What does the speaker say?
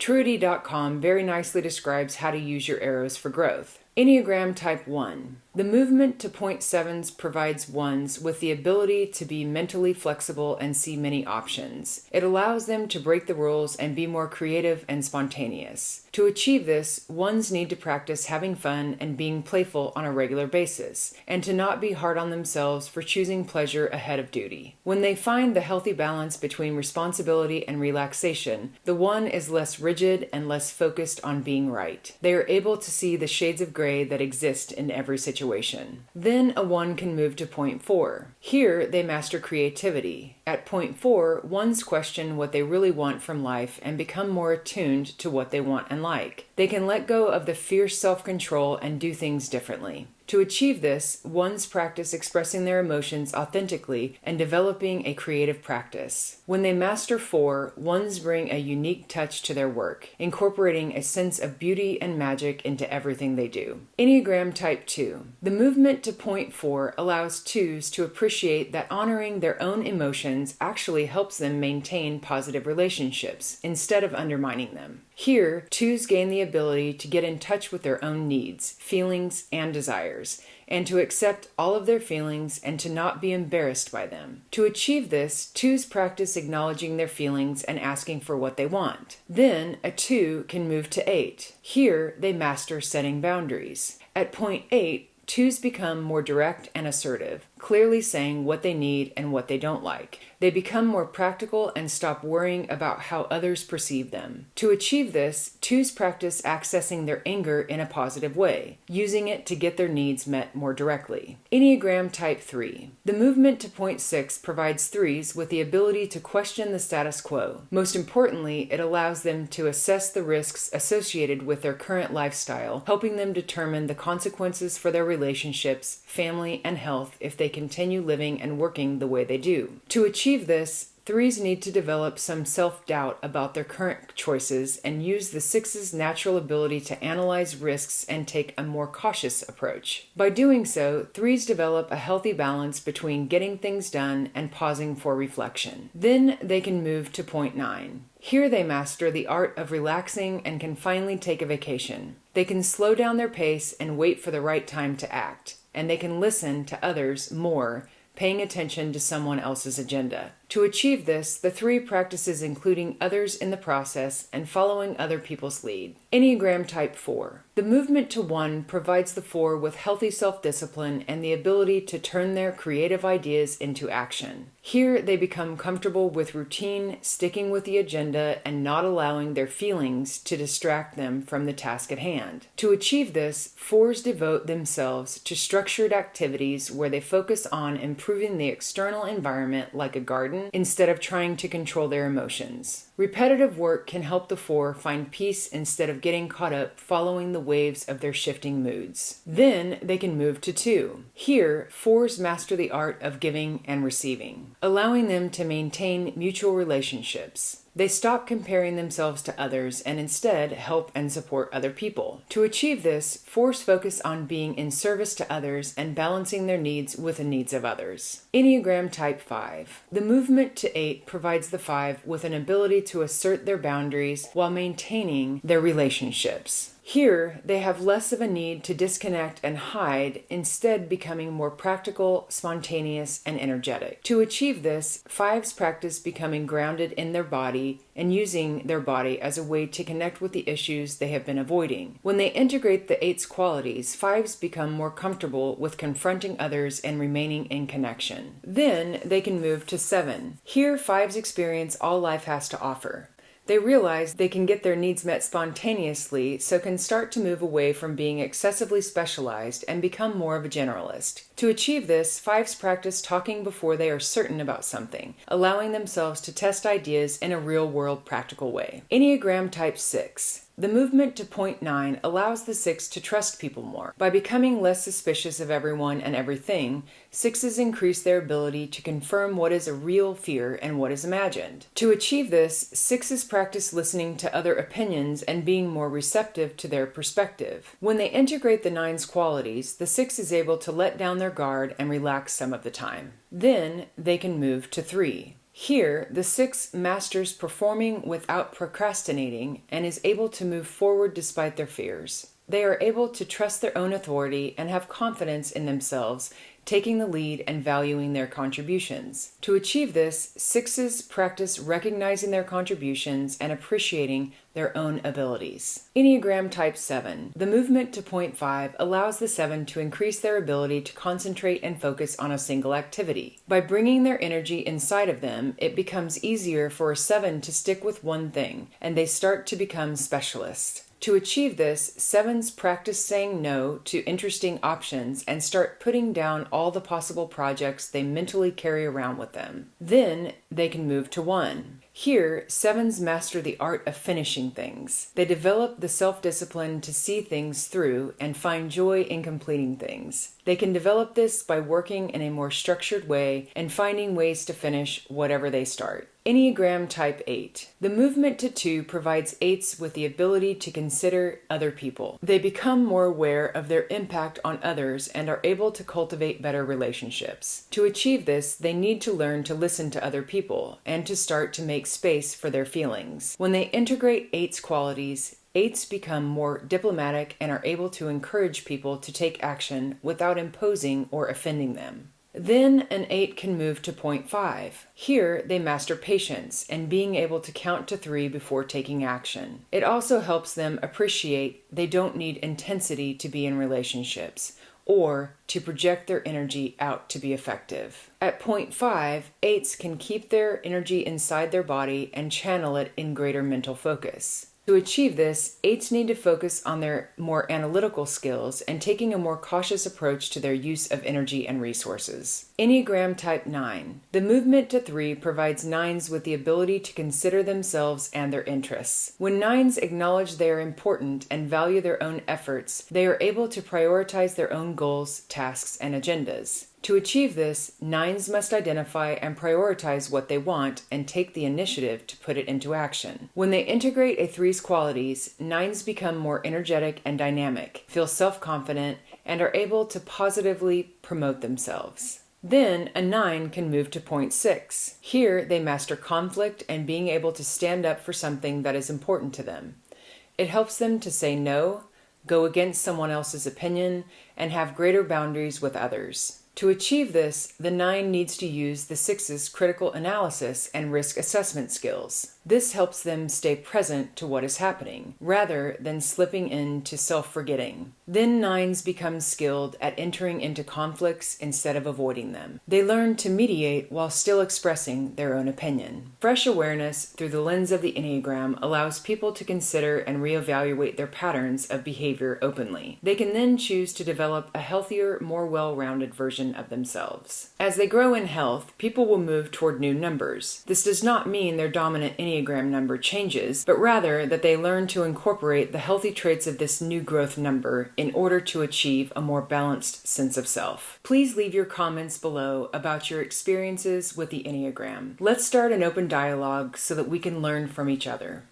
Truity.com very nicely describes how to use your arrows for growth. Enneagram Type 1. The movement to point sevens provides ones with the ability to be mentally flexible and see many options. It allows them to break the rules and be more creative and spontaneous. To achieve this, ones need to practice having fun and being playful on a regular basis, and to not be hard on themselves for choosing pleasure ahead of duty. When they find the healthy balance between responsibility and relaxation, the one is less rigid and less focused on being right. They are able to see the shades of gray that exist in every situation. Then a one can move to point 4. Here they master creativity. At point 4, ones question what they really want from life and become more attuned to what they want and like. They can let go of the fierce self-control and do things differently. To achieve this, ones practice expressing their emotions authentically and developing a creative practice. When they master 4, ones bring a unique touch to their work, incorporating a sense of beauty and magic into everything they do. Enneagram Type 2. The movement to point 4 allows 2s to appreciate that honoring their own emotions actually helps them maintain positive relationships instead of undermining them. Here, 2s gain the ability to get in touch with their own needs, feelings, and desires, and to accept all of their feelings and to not be embarrassed by them. To achieve this, 2s practice acknowledging their feelings and asking for what they want. Then, a 2 can move to 8. Here, they master setting boundaries. At point 8, 2s become more direct and assertive, clearly saying what they need and what they don't like. They become more practical and stop worrying about how others perceive them. To achieve this, 2s practice accessing their anger in a positive way, using it to get their needs met more directly. Enneagram Type 3. The movement to point 6 provides 3s with the ability to question the status quo. Most importantly, it allows them to assess the risks associated with their current lifestyle, helping them determine the consequences for their relationships, family, and health if they continue living and working the way they do. To achieve this, 3s need to develop some self-doubt about their current choices and use the 6's natural ability to analyze risks and take a more cautious approach. By doing so, 3s develop a healthy balance between getting things done and pausing for reflection. Then they can move to point 9. Here they master the art of relaxing and can finally take a vacation. They can slow down their pace and wait for the right time to act, and they can listen to others more, paying attention to someone else's agenda. To achieve this, the 3 practices including others in the process and following other people's lead. Enneagram Type 4. The movement to 1 provides the 4 with healthy self-discipline and the ability to turn their creative ideas into action. Here, they become comfortable with routine, sticking with the agenda, and not allowing their feelings to distract them from the task at hand. To achieve this, 4s devote themselves to structured activities where they focus on improving the external environment like a garden, instead of trying to control their emotions. Repetitive work can help the 4 find peace instead of getting caught up following the waves of their shifting moods. Then they can move to 2. Here, 4s master the art of giving and receiving, allowing them to maintain mutual relationships. They stop comparing themselves to others and instead help and support other people. To achieve this, 4s focus on being in service to others and balancing their needs with the needs of others. Enneagram Type 5. The movement to 8 provides the 5 with an ability to assert their boundaries while maintaining their relationships. Here, they have less of a need to disconnect and hide, instead becoming more practical, spontaneous, and energetic. To achieve this, 5s practice becoming grounded in their body and using their body as a way to connect with the issues they have been avoiding. When they integrate the 8's qualities, 5s become more comfortable with confronting others and remaining in connection. Then they can move to 7. Here, 5s experience all life has to offer. They realize they can get their needs met spontaneously, so can start to move away from being excessively specialized and become more of a generalist. To achieve this, 5s practice talking before they are certain about something, allowing themselves to test ideas in a real-world practical way. Enneagram Type 6. The movement to point 9 allows the 6 to trust people more. By becoming less suspicious of everyone and everything, 6s increase their ability to confirm what is a real fear and what is imagined. To achieve this, 6s practice listening to other opinions and being more receptive to their perspective. When they integrate the 9's qualities, the 6 is able to let down their guard and relax some of the time. Then they can move to 3. Here, the 6 masters performing without procrastinating and is able to move forward despite their fears. They are able to trust their own authority and have confidence in themselves, taking the lead and valuing their contributions. To achieve this, 6s practice recognizing their contributions and appreciating their own abilities. Enneagram Type 7. The movement to point 5 allows the 7 to increase their ability to concentrate and focus on a single activity. By bringing their energy inside of them, it becomes easier for a 7 to stick with one thing, and they start to become specialists. To achieve this, 7s practice saying no to interesting options and start putting down all the possible projects they mentally carry around with them. Then they can move to 1. Here, 7s master the art of finishing things. They develop the self-discipline to see things through and find joy in completing things. They can develop this by working in a more structured way and finding ways to finish whatever they start. Enneagram Type 8. The movement to 2 provides 8s with the ability to consider other people. They become more aware of their impact on others and are able to cultivate better relationships. To achieve this, they need to learn to listen to other people and to start to make space for their feelings. When they integrate 8's qualities, 8s become more diplomatic and are able to encourage people to take action without imposing or offending them. Then an 8 can move to point 5. Here, they master patience and being able to count to 3 before taking action. It also helps them appreciate they don't need intensity to be in relationships or to project their energy out to be effective. At point 5, 8s can keep their energy inside their body and channel it in greater mental focus. To achieve this, 8s need to focus on their more analytical skills and taking a more cautious approach to their use of energy and resources. Enneagram Type 9. The movement to 3 provides 9s with the ability to consider themselves and their interests. When 9s acknowledge they are important and value their own efforts, they are able to prioritize their own goals, tasks, and agendas. To achieve this, 9s must identify and prioritize what they want and take the initiative to put it into action. When they integrate a 3's qualities, 9s become more energetic and dynamic, feel self-confident, and are able to positively promote themselves. Then a 9 can move to point 6. Here, they master conflict and being able to stand up for something that is important to them. It helps them to say no, go against someone else's opinion, and have greater boundaries with others. To achieve this, the 9 needs to use the 6's critical analysis and risk assessment skills. This helps them stay present to what is happening, rather than slipping into self-forgetting. Then 9s become skilled at entering into conflicts instead of avoiding them. They learn to mediate while still expressing their own opinion. Fresh awareness through the lens of the Enneagram allows people to consider and reevaluate their patterns of behavior openly. They can then choose to develop a healthier, more well-rounded version of themselves. As they grow in health, people will move toward new numbers. This does not mean their dominant Enneagram number changes, but rather that they learn to incorporate the healthy traits of this new growth number in order to achieve a more balanced sense of self. Please leave your comments below about your experiences with the Enneagram. Let's start an open dialogue so that we can learn from each other.